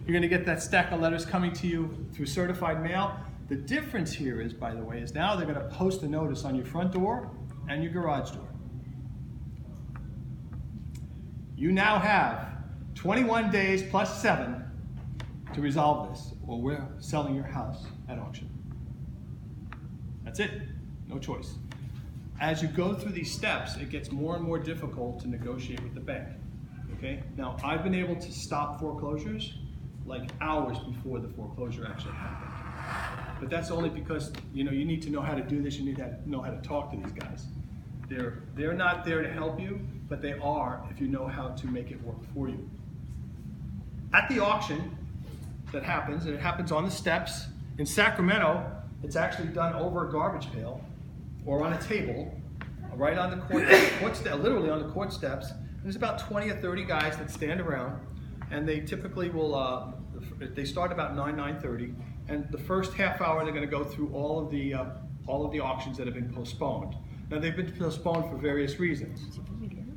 You're going to get that stack of letters coming to you through certified mail. The difference here is, by the way, is now they're going to post a notice on your front door and your garage door. You now have 21 days plus 7 to resolve this, or we're selling your house at auction. That's it. No choice. As you go through these steps, it gets more and more difficult to negotiate with the bank. Okay? Now, I've been able to stop foreclosures like hours before the foreclosure actually happened. But that's only because you need to know how to do this. You need to know how to talk to these guys. They're not there to help you, but they are if you know how to make it work for you. At the auction that happens, and it happens on the steps in Sacramento, it's actually done over a garbage pail or on a table, right on the court step, literally on the court steps. There's about 20 or 30 guys that stand around, and they typically will. They start about 9:30, and the first half hour they're going to go through all of the auctions that have been postponed. Now they've been postponed for various reasons.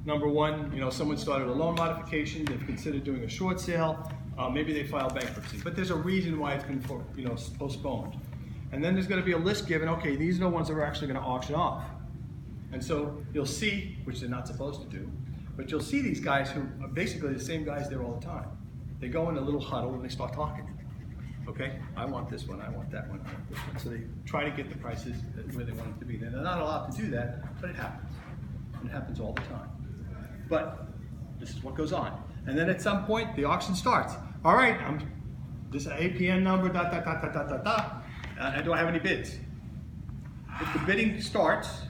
Number one, someone started a loan modification. They've considered doing a short sale. Maybe they filed bankruptcy, but there's a reason why it's been postponed. And then there's going to be a list given. Okay, these are the ones that we're actually going to auction off. And so you'll see, which they're not supposed to do, but you'll see these guys who are basically the same guys there all the time. They go in a little huddle and they start talking. Okay, I want this one, I want that one, I want this one. So they try to get the prices where they want it to be. They're not allowed to do that, but it happens. It happens all the time. But this is what goes on. And then at some point, the auction starts. All right, this is an APN number, do I have any bids? If the bidding starts,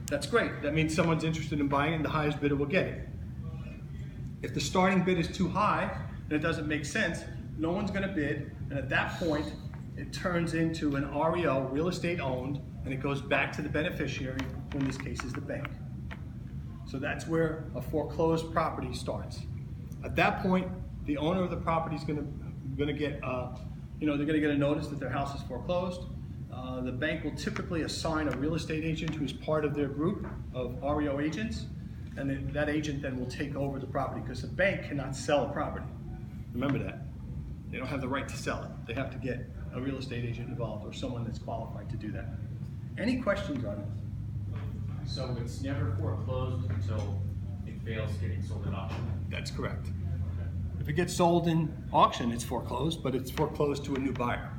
that's great. That means someone's interested in buying and the highest bidder will get it. If the starting bid is too high and it doesn't make sense, no one's going to bid, and at that point, it turns into an REO, real estate owned, and it goes back to the beneficiary, who in this case is the bank. So that's where a foreclosed property starts. At that point, the owner of the property is going to get, they're going to get a notice that their house is foreclosed. The bank will typically assign a real estate agent who's part of their group of REO agents, and then that agent then will take over the property because the bank cannot sell a property. Remember that. They don't have the right to sell it. They have to get a real estate agent involved or someone that's qualified to do that. Any questions on this? So it's never foreclosed until it fails getting sold at auction? That's correct. If it gets sold in auction, it's foreclosed, but it's foreclosed to a new buyer.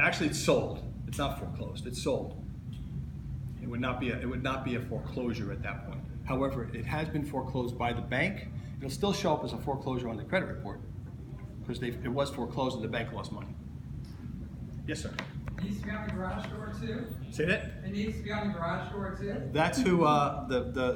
Actually, it's sold. It's not foreclosed. It's sold. It would not be a foreclosure at that point. However, it has been foreclosed by the bank. It'll still show up as a foreclosure on the credit report because it was foreclosed and the bank lost money. Yes, sir. It needs to be on the garage door too? Say that? It needs to be on the garage door too? That's who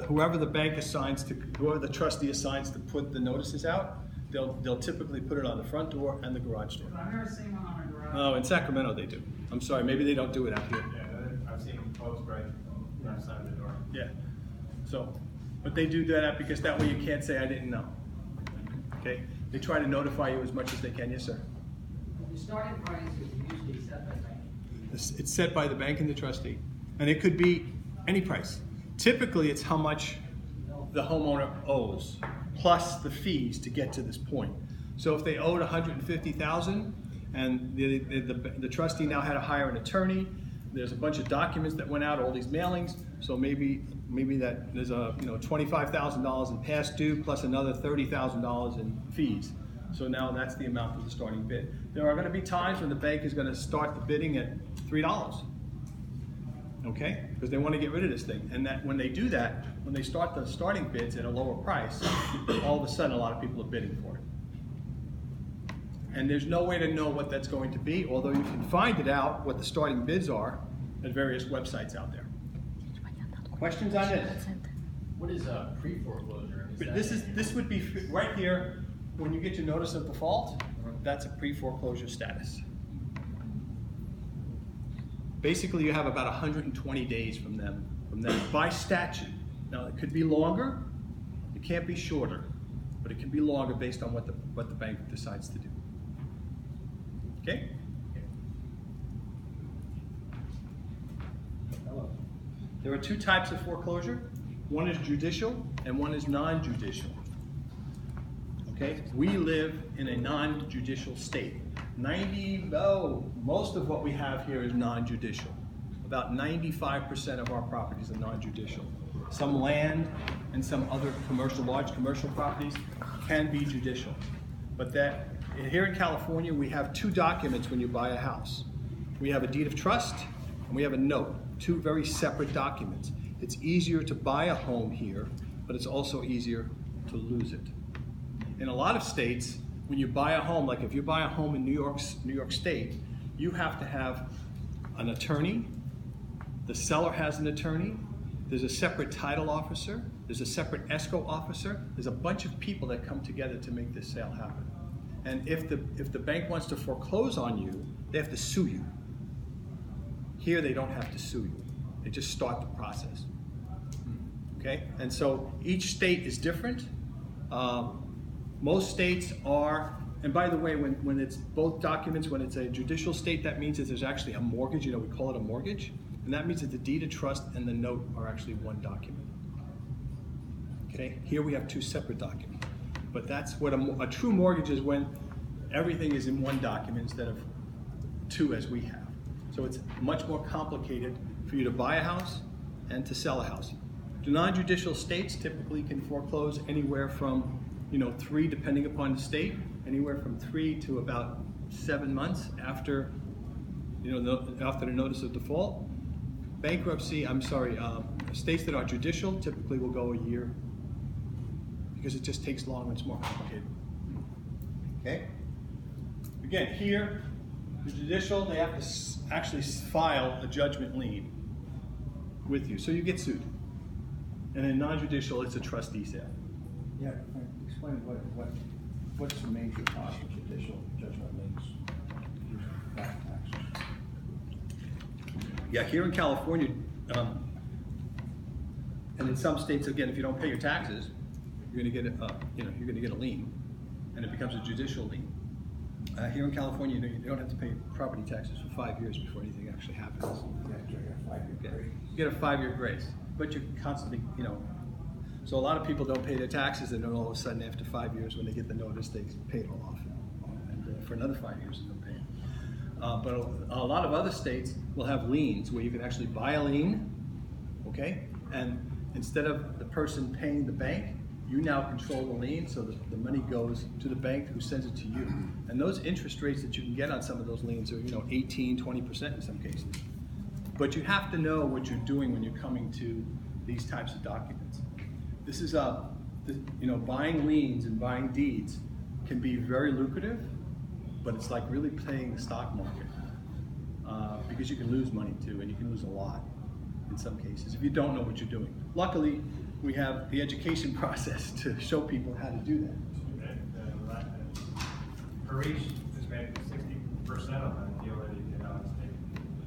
whoever the bank assigns to, whoever the trustee assigns to put the notices out, they'll typically put it on the front door and the garage door. I've never seen one on a garage. Oh, in Sacramento they do. I'm sorry, maybe they don't do it out here. Yeah, I've seen them post right on the side of the door. Yeah. So, but they do that because that way you can't say I didn't know. Okay? They try to notify you as much as they can. Yes, sir. The starting price is usually set by the bank. It's set by the bank and the trustee, and it could be any price. Typically, it's how much the homeowner owes plus the fees to get to this point. So if they owed $150,000 and the trustee now had to hire an attorney, there's a bunch of documents that went out, all these mailings. So maybe that there's a $25,000 in past due plus another $30,000 in fees. So now that's the amount of the starting bid. There are going to be times when the bank is going to start the bidding at $3. Okay? Because they want to get rid of this thing. And that when they do that, when they start the starting bids at a lower price, all of a sudden a lot of people are bidding for it. And there's no way to know what that's going to be, although you can find it out what the starting bids are at various websites out there. Questions on this? What is a pre-foreclosure? This would be right here when you get your notice of default. That's a pre-foreclosure status. Basically, you have about 120 days from them by statute. Now, it could be longer. It can't be shorter, but it can be longer based on what the bank decides to do. Okay? There are two types of foreclosure. One is judicial and one is non-judicial. Okay, we live in a non-judicial state. Most of what we have here is non-judicial. About 95% of our properties are non-judicial. Some land and some other large commercial properties can be judicial. But here in California, we have two documents when you buy a house. We have a deed of trust and we have a note, two very separate documents. It's easier to buy a home here, but it's also easier to lose it. In a lot of states, when you buy a home, like if you buy a home in New York State, you have to have an attorney. The seller has an attorney. There's a separate title officer. There's a separate escrow officer. There's a bunch of people that come together to make this sale happen. And if the bank wants to foreclose on you, they have to sue you. Here, they don't have to sue you. They just start the process. Okay? And so each state is different. Most states are, and by the way, when it's both documents, when it's a judicial state, that means that there's actually a mortgage. We call it a mortgage. And that means that the deed of trust and the note are actually one document. Okay? Here we have two separate documents. But that's what a true mortgage is, when everything is in one document instead of two as we have. So it's much more complicated for you to buy a house and to sell a house. The non-judicial states typically can foreclose anywhere from 3, depending upon the state, anywhere from 3 to about 7 months after after the notice of default. States that are judicial typically will go a year, because it just takes longer and it's more complicated. Okay? Again, here, the judicial, they have to actually file a judgment lien with you, so you get sued. And in non-judicial, it's a trustee sale. Yeah, explain what's the major cost of judicial judgment liens? Back taxes. Yeah, here in California, and in some states, again, if you don't pay your taxes, you're going to get you're going to get a lien, and it becomes a judicial lien. Here in California, you don't have to pay property taxes for 5 years before anything actually happens. You get a 5-year grace, but you constantly, So a lot of people don't pay their taxes, and then all of a sudden, after 5 years, when they get the notice, they pay it all off, and for another 5 years, they don't pay it. But a lot of other states will have liens where you can actually buy a lien, okay? And instead of the person paying the bank, you now control the lien, so that the money goes to the bank who sends it to you. And those interest rates that you can get on some of those liens are 18, 20% in some cases. But you have to know what you're doing when you're coming to these types of documents. This is buying liens and buying deeds can be very lucrative, but it's like really playing the stock market, because you can lose money too, and you can lose a lot in some cases if you don't know what you're doing. Luckily, we have the education process to show people how to do that. Harish is making 60% on that deal that he did out of state.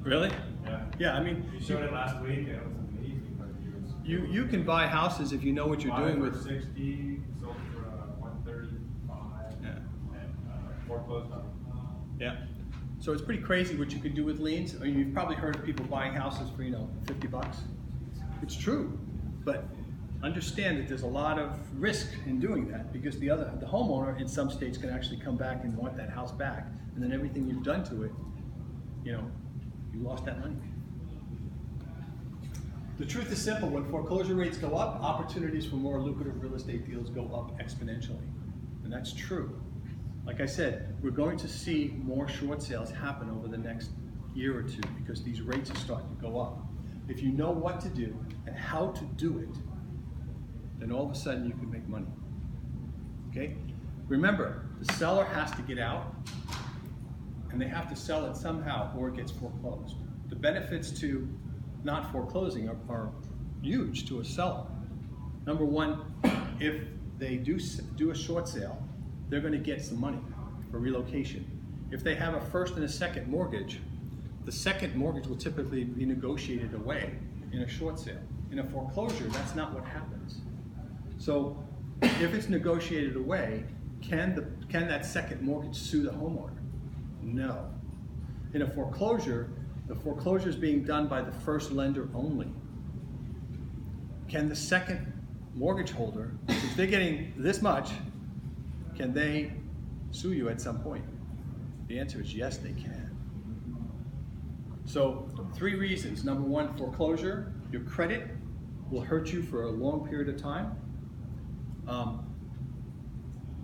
Really? Yeah. Yeah, I mean, He showed it last week, and it was amazing. But he was you can buy houses if you know what you're doing with. 60, sold for 135, Yeah. and foreclosed on. Yeah. So it's pretty crazy what you can do with liens. I mean, you've probably heard of people buying houses for $50. It's true, but understand that there's a lot of risk in doing that, because the homeowner in some states can actually come back and want that house back, and then everything you've done to it, you lost that money. The truth is simple: when foreclosure rates go up, opportunities for more lucrative real estate deals go up exponentially, and that's true. Like I said, we're going to see more short sales happen over the next year or two, because these rates are starting to go up. If you know what to do and how to do it, then all of a sudden you can make money. Okay? Remember, the seller has to get out, and they have to sell it somehow, or it gets foreclosed. The benefits to not foreclosing are huge to a seller. Number one, if they do a short sale, they're going to get some money for relocation. If they have a first and a second mortgage, the second mortgage will typically be negotiated away in a short sale. In a foreclosure, that's not what happens. So if it's negotiated away, can that second mortgage sue the homeowner? No. In a foreclosure, the foreclosure is being done by the first lender only. Can the second mortgage holder, since they're getting this much, can they sue you at some point? The answer is yes, they can. So 3 reasons. Number 1, foreclosure. Your credit will hurt you for a long period of time.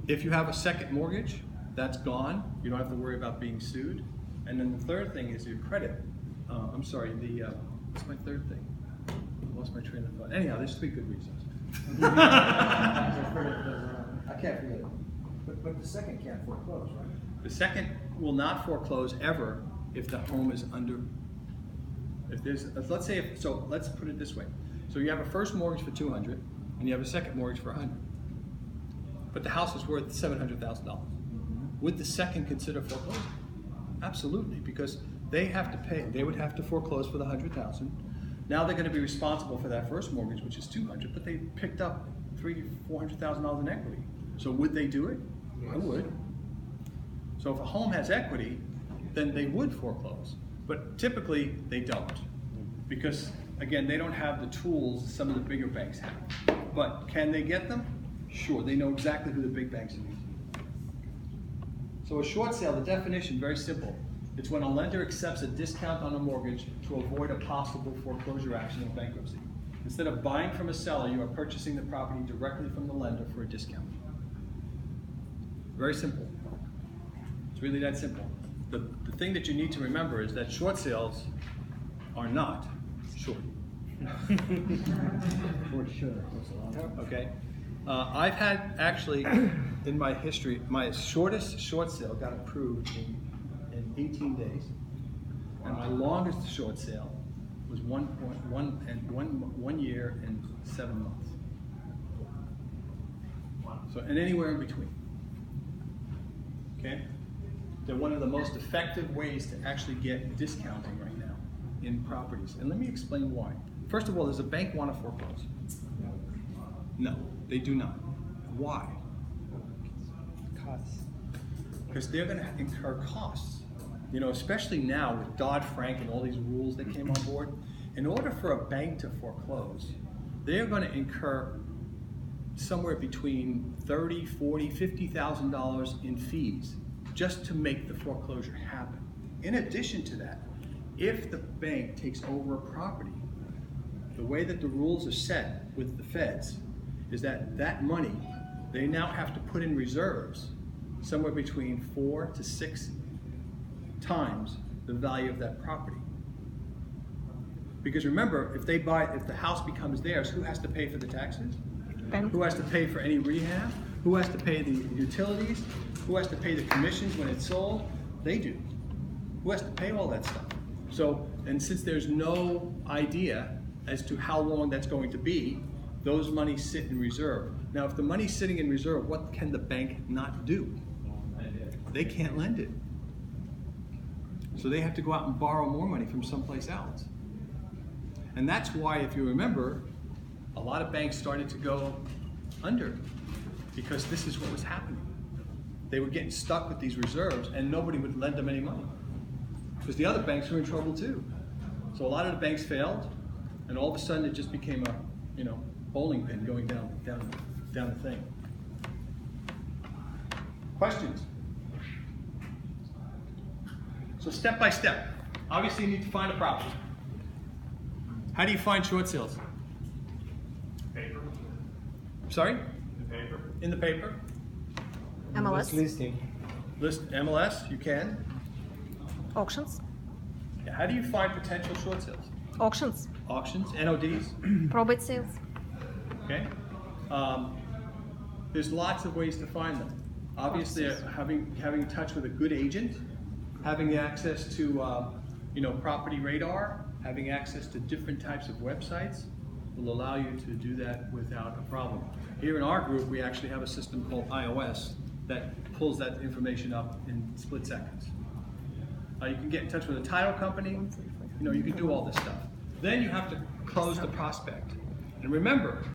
If you have a second mortgage, that's gone. You don't have to worry about being sued. And then the third thing is your credit. What's my third thing? I lost my train of thought. Anyhow, there's 3 good reasons. I can't forget it. But the second can't foreclose, right? The second will not foreclose ever if the home is under, if there's, let's put it this way. So you have a first mortgage for $200 and you have a second mortgage for $100. But the house is worth $700,000. Would the second consider foreclosing? Absolutely, because they have to pay, they would have to foreclose for the $100,000. Now they're going to be responsible for that first mortgage, which is $200, but they picked up $300,000-400,000 in equity. So would they do it? I would. So if a home has equity, then they would foreclose. But typically they don't, because again, they don't have the tools some of the bigger banks have. But can they get them? Sure, they know exactly who the big banks are. So a short sale, the definition, very simple. It's when a lender accepts a discount on a mortgage to avoid a possible foreclosure action or bankruptcy. Instead of buying from a seller, you are purchasing the property directly from the lender for a discount. Very simple. It's really that simple. The thing that you need to remember is that short sales are not short. For sure. That's a lot. Okay? I've had actually, in my history, my shortest short sale got approved in 18 days. And my longest short sale was 1 year and 7 months. So, and anywhere in between. Okay? They're one of the most effective ways to actually get discounting right now in properties. And let me explain why. First of all, does a bank want to foreclose? No, they do not. Why? Costs. Because they're going to incur costs. You know, especially now with Dodd-Frank and all these rules that came on board. In order for a bank to foreclose, they're going to incur somewhere between $30,000, $40,000, $50,000 in fees just to make the foreclosure happen. In addition to that, if the bank takes over a property, the way that the rules are set with the feds is that that money, they now have to put in reserves somewhere between 4 to 6 times the value of that property. Because remember, if the house becomes theirs, who has to pay for the taxes? Who has to pay for any rehab? Who has to pay the utilities? Who has to pay the commissions when it's sold? They do. Who has to pay all that stuff? So, and since there's no idea as to how long that's going to be, those monies sit in reserve. Now, if the money's sitting in reserve, what can the bank not do? They can't lend it. So they have to go out and borrow more money from someplace else. And that's why, if you remember, a lot of banks started to go under because this is what was happening. They were getting stuck with these reserves and nobody would lend them any money because the other banks were in trouble too. So a lot of the banks failed and all of a sudden it just became a, bowling pin going down the thing. Questions? So step by step. Obviously you need to find a property. How do you find short sales? Paper, Sorry? the paper. In the paper? MLS, List MLS, you can. auctions, Yeah, how do you find potential short sales? auctions, Auctions, NODs, probate sales. okay? There's lots of ways to find them. Obviously, having touch with a good agent, having access to Property Radar, having access to different types of websites will allow you to do that without a problem. Here in our group, we actually have a system called iOS that pulls that information up in split seconds. You can get in touch with a title company. You can do all this stuff. Then you have to close the prospect. And remember,